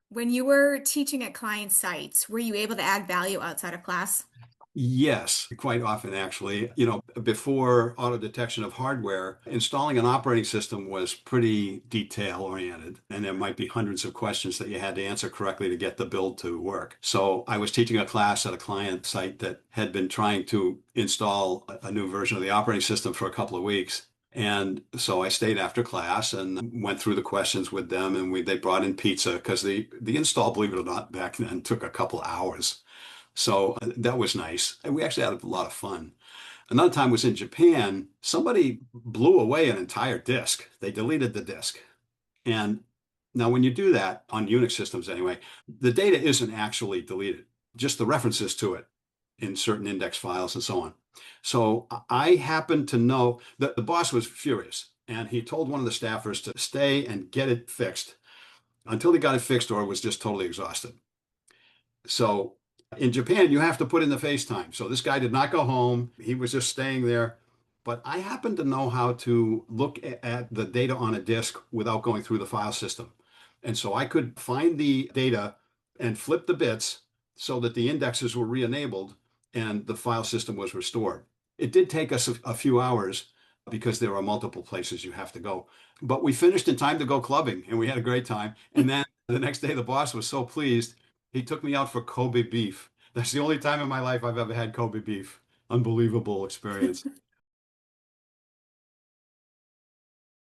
When you were teaching at client sites, were you able to add value outside of class? Yes, quite often actually. Before auto detection of hardware, installing an operating system was pretty detail oriented, and there might be hundreds of questions that you had to answer correctly to get the build to work. So I was teaching a class at a client site that had been trying to install a new version of the operating system for a couple of weeks. And so I stayed after class and went through the questions with them, and they brought in pizza because the install, believe it or not, back then took a couple hours. So that was nice. And we actually had a lot of fun. Another time was in Japan. Somebody blew away an entire disk. They deleted the disk. And now, when you do that on Unix systems anyway, the data isn't actually deleted, just the references to it in certain index files and so on. So I happened to know that the boss was furious and he told one of the staffers to stay and get it fixed until he got it fixed or was just totally exhausted. So in Japan, you have to put in the FaceTime. So this guy did not go home. He was just staying there. But I happen to know how to look at the data on a disk without going through the file system. And so I could find the data and flip the bits so that the indexes were re-enabled and the file system was restored. It did take us a few hours because there are multiple places you have to go. But we finished in time to go clubbing and we had a great time. And then the next day, the boss was so pleased he took me out for Kobe beef. That's the only time in my life I've ever had Kobe beef. Unbelievable experience.